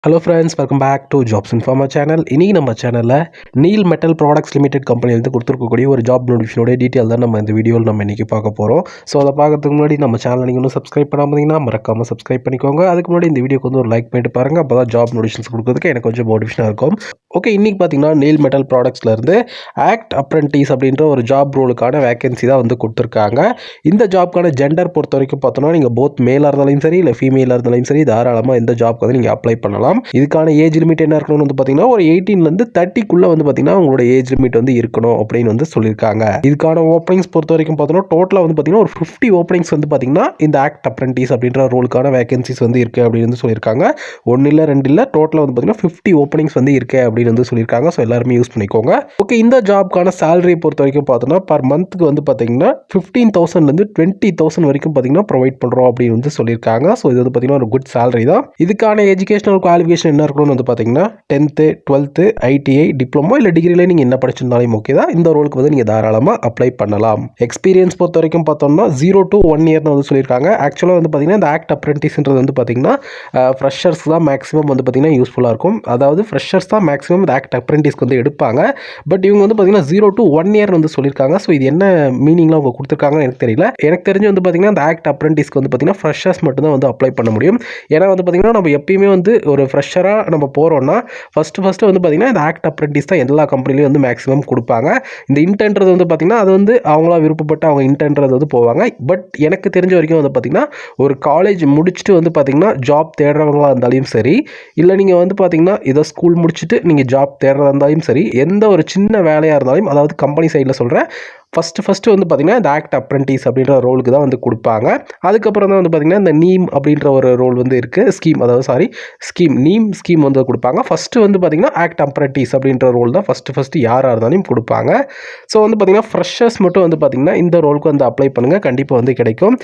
Hello friends, welcome back to Jobs Informer channel. இன்னைக்கு நம்ம சேனல்ல Neel metal products limited company வந்து கொடுத்துருக்கக்கூடிய ஒரு ஜாப் நோட்டிஃபிகேஷனோட டீட்டெயில் தான் நம்ம இந்த வீடியோவில் நம்ம இன்னைக்கு பார்க்க போகிறோம். ஸோ அதை பார்க்கறதுக்கு முன்னாடி நம்ம சேனல் நீங்கள் இன்னும் சப்ஸ்கிரைப் பண்ணாமல் இருந்தீங்கன்னா மறக்காமல் சப்ஸ்கிரைப் பண்ணிக்கோங்க. அதுக்கு முன்னாடி இந்த வீடியோக்கு வந்து ஒரு லைக் பண்ணிட்டு பாருங்கள். அப்போ தான் ஜாப் நோட்டிஃபிகேஷன்ஸ் கொடுக்கறதுக்கு எனக்கு கொஞ்சம் மோட்டிவேஷனாக இருக்கும். ஓகே, இன்றைக்கி பார்த்தீங்கன்னா நீல் மெட்டல் ப்ராடக்ட்ஸ்லேருந்து ஆக்ட் அப்ரெண்டிஸ் அப்படின்ற ஒரு ஜாப் ரோலுக்கான வேகன்சி தான் வந்து கொடுத்துருக்காங்க. இந்த ஜாப்க்கான ஜெண்டர் பொறுத்த வரைக்கும் பார்த்தோன்னா நீங்கள் போத் மேலாக இருந்தாலும் சரி இல்லை ஃபீமேலாக இருந்தாலும் சரி தாராளமாக இந்த ஜாப்க்கு வந்து நீங்கள் அப்ளை பண்ணலாம். இதுக்கான ஏஜ் லிமிட் என்ன இருக்கணும்னு வந்து பார்த்தீங்கன்னா ஒரு 18லேருந்து 30க்குள்ளே வந்து பார்த்தீங்கன்னா உங்களோட ஏஜ் லிமிட் வந்து இருக்கணும் அப்படின்னு வந்து சொல்லியிருக்காங்க. இதுக்கான ஓப்பனிங்ஸ் பொறுத்த வரைக்கும் பார்த்தோன்னா டோட்டலாக வந்து பார்த்தீங்கன்னா ஒரு 50 ஓப்பனிங்ஸ் வந்து பார்த்தீங்கன்னா இந்த ஆக்ட் அப்ரெண்டிஸ் அப்படின்ற ரோலுக்கான வேகன்சிஸ் வந்து இருக்குது அப்படின்னு வந்து சொல்லியிருக்காங்க. 1 இல்லை 2 இல்லை டோட்டலாக வந்து பார்த்தீங்கன்னா 50 ஓப்பனிங்ஸ் வந்து இருக்குது அப்படின்னு வந்து சொல்லியிருக்காங்க. ஸோ எல்லாருமே யூஸ் பண்ணிக்கோங்க. ஓகே, இந்த ஜாப்க்கான சேலரி பொறுத்த வரைக்கும் பார்த்தோன்னா பர் மந்த்துக்கு வந்து பார்த்தீங்கன்னா 15,000லேருந்து 20,000 வரைக்கும் பார்த்தீங்கன்னா ப்ரொவைட் பண்ணுறோம் அப்படின்னு வந்து சொல்லியிருக்காங்க. ஸோ இது வந்து பார்த்தீங்கன்னா ஒரு குட் சேலரி தான். இதுக்கான எஜுகேஷனல் குவாலிஃபிகேஷன் என்ன இருக்கணும்னு வந்து பார்த்தீங்கன்னா 10th 12th ஐடிஐ டிப்ளமோ இல்லை டிகிரியில் நீங்கள் என்ன படிச்சிருந்தாலும் ஓகே தான். இந்த ரோலுக்கு வந்து நீங்கள் தாராளமாக அப்ளை பண்ணலாம். எக்ஸ்பீரியன்ஸ் பொறுத்த வரைக்கும் பார்த்தோம்னா 0 to 1 இயர்னு வந்து சொல்லியிருக்காங்க. ஆக்சுவலாக வந்து பார்த்தீங்கன்னா இந்த ஆக்ட் அப்ரெண்டிஸ்ன்றது வந்து பார்த்தீங்கன்னா ஃப்ரெஷர்ஸ் தான் மேக்ஸிமம் வந்து பார்த்தீங்கன்னா யூஸ்ஃபுல்லாக இருக்கும். அதாவது ஃப்ரெஷர்ஸ் தான் மேக்ஸிமம் இந்த ஆக்ட் அப்ரெண்டிஸ்க்கு வந்து எடுப்பாங்க. பட் இவங்க வந்து பார்த்தீங்கன்னா 0 to 1 இயர் வந்து சொல்லியிருக்காங்க. ஸோ இது என்ன மீனிங்லாம் அவங்க கொடுத்துருக்காங்கன்னு எனக்கு தெரியல. எனக்கு தெரிஞ்சு வந்து பார்த்தீங்கன்னா இந்த ஆக்ட் அப்ரெண்டிஸ்க்கு வந்து பார்த்தீங்கன்னா ஃப்ரெஷர்ஸ் மட்டும் தான் வந்து அப்ளை பண்ண முடியும். ஏன்னா வந்து பார்த்தீங்கன்னா நம்ம எப்பயுமே வந்து ஒரு ஃப்ரெஷராக நம்ம போகிறோம்னா ஃபஸ்ட்டு வந்து பார்த்தீங்கன்னா இந்த ஆக்ட் அப்ரெண்டிஸ் தான் எல்லா கம்பெனிலையும் வந்து மேக்ஸிமம் கொடுப்பாங்க. இந்த இன்டர்ன்றது வந்து பார்த்தீங்கன்னா அது வந்து அவங்களா விருப்பப்பட்டு அவங்க இன்டர்ன்றது வந்து போவாங்க. பட் எனக்கு தெரிஞ்ச வரைக்கும் வந்து பார்த்தீங்கன்னா ஒரு காலேஜ் முடிச்சுட்டு வந்து பார்த்தீங்கன்னா ஜாப் தேடுறவங்களா இருந்தாலும் சரி இல்லை நீங்கள் வந்து பார்த்தீங்கன்னா இதை ஸ்கூல் முடிச்சுட்டு நீங்கள் ஜாப் தேடுறதா இருந்தாலும் சரி எந்த ஒரு சின்ன வேலையாக இருந்தாலும் அதாவது கம்பெனி சைடில் சொல்கிறேன் ஃபஸ்ட்டு வந்து பார்த்திங்கன்னா இந்த ஆக்ட் அப்ரெண்டிஸ் அப்படின்ற ரோலுக்கு தான் வந்து கொடுப்பாங்க. அதுக்கப்புறம் தான் வந்து பார்த்திங்கன்னா இந்த நீம் அப்படின்ற ஒரு ரோல் வந்து இருக்குது நீம் ஸ்கீம் வந்து கொடுப்பாங்க. ஃபஸ்ட்டு வந்து பார்த்திங்கன்னா ஆக்ட் அப்ரெண்டிஸ் அப்படின்ற ரோல் தான் ஃபஸ்ட்டு யாராக இருந்தாலும் கொடுப்பாங்க. ஸோ வந்து பார்த்திங்கன்னா ஃப்ரெஷர்ஸ் மட்டும் வந்து பார்த்திங்கன்னா இந்த ரோலுக்கு வந்து அப்ளை பண்ணுங்கள், கண்டிப்பாக வந்து கிடைக்கும்.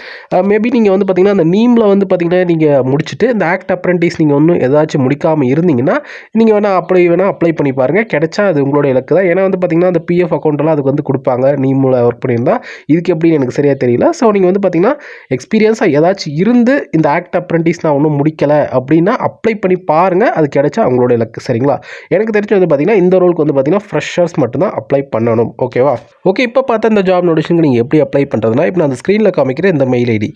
மேபி நீங்கள் வந்து பார்த்திங்கன்னா அந்த நீமில் வந்து பார்த்திங்கன்னா நீங்கள் முடிச்சுட்டு இந்த ஆக்ட் அப்ரெண்டிஸ் நீங்கள் ஒன்றும் ஏதாச்சும் முடிக்காமல் இருந்தீங்கன்னா நீங்கள் வேணால் அப்ளை பண்ணி பாருங்கள். கிடைச்சா அது உங்களோட இலக்கு தான். ஏன்னா வந்து பார்த்திங்கன்னா அந்த பிஎஃப் அக்கௌண்ட்டெல்லாம் அதுக்கு வந்து கொடுப்பாங்க. நீ ஒர்க் பண்ணியிருந்தா இதுக்கு எப்படின்னு எனக்கு சரியாக தெரியல. ஸோ நீங்கள் வந்து பார்த்தீங்கன்னா எக்ஸ்பீரியன்ஸாக ஏதாச்சும் இருந்து இந்த ஆக்ட் அப்ரெண்டிஸ் நான் ஒன்றும் முடிக்கலை அப்படின்னா அப்ளை பண்ணி பாருங்கள், அது கிடைச்சா அவங்களோட இலக்கு. சரிங்களா? எனக்கு தெரிஞ்சு வந்து பார்த்தீங்கன்னா இந்த ரோலுக்கு வந்து பார்த்தீங்கன்னா ஃப்ரெஷர்ஸ் மட்டும்தான் அப்ளை பண்ணணும். ஓகேவா? ஓகே, இப்போ பார்த்தா இந்த ஜாப் நோட்டிஃபிகேஷனுக்கு நீங்கள் எப்படி அப்ளை பண்ணுறதுனா இப்போ நான் அந்த ஸ்க்ரீனில் காமிக்கிற இந்த மெயில் ஐடி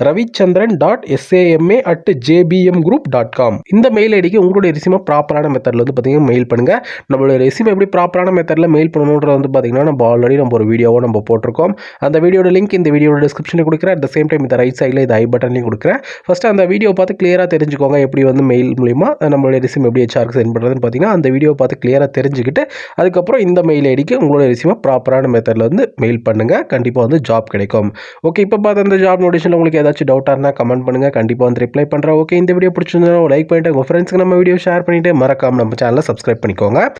ravichandran.sama@jbmgroup.com இந்த மெயில் ஐடிக்கு உங்களுடைய ரெஸ்யூமை ப்ராப்பரான மெத்தடில் வந்து பார்த்தீங்கன்னா மெயில் பண்ணுங்கள். நம்மளோட ரெஸ்யூமை எப்படி ப்ராப்பரான மெத்தடில் மெயில் பண்ணணுன்றது வந்து பார்த்தீங்கன்னா நம்ம ஆல்ரெடி ஒரு வீடியோவை நம்ம போட்டிருக்கோம். அந்த வீடியோட லிங்க் இந்த வீடியோட டிஸ்கிரிப்ஷனில் கொடுக்குறேன். அட் த சேம் டைம் இந்த ரைட் சைடில் இது ஐ பட்டன்லையும் கொடுக்குறேன். ஃபஸ்ட்டு அந்த வீடியோ பார்த்து கிளியராக தெரிஞ்சுக்கோங்க எப்படி வந்து மெயில் மூலிமா நம்மளுடைய ரெஸ்யூம் எப்படி ஹெச்ஆருக்கு சென்ட் பண்ணுறதுன்னு பார்த்தீங்கன்னா அந்த வீடியோ பார்த்து கிளியராக தெரிஞ்சுக்கிட்டு அதுக்கப்புறம் இந்த மெயில் ஐடிக்கு உங்களோட ரெஸ்யூமை ப்ராப்பரான மெத்தடில் வந்து மெயில் பண்ணுங்கள். கண்டிப்பாக வந்து ஜாப் கிடைக்கும். ஓகே, இப்போ பார்த்து அந்த ஜாப் நோட்டிஃபிகேஷன் உங்களுக்கு ஏதாச்சும் டவுட்டாக இருந்தால் கமெண்ட் பண்ணுங்கள், கண்டிப்பாக வந்து ரிப்ளை பண்ணுறேன். ஓகே, இந்த வீடியோ பிடிச்சிருந்தா லைக் பண்ணிட்டு உங்கள் ஃப்ரெண்ட்ஸ்க்கு நம்ம வீடியோ ஷேர் பண்ணிவிட்டு மறக்காமல் நம்ம சேனலை சப்ஸ்கிரைப் பண்ணிக்கோங்க.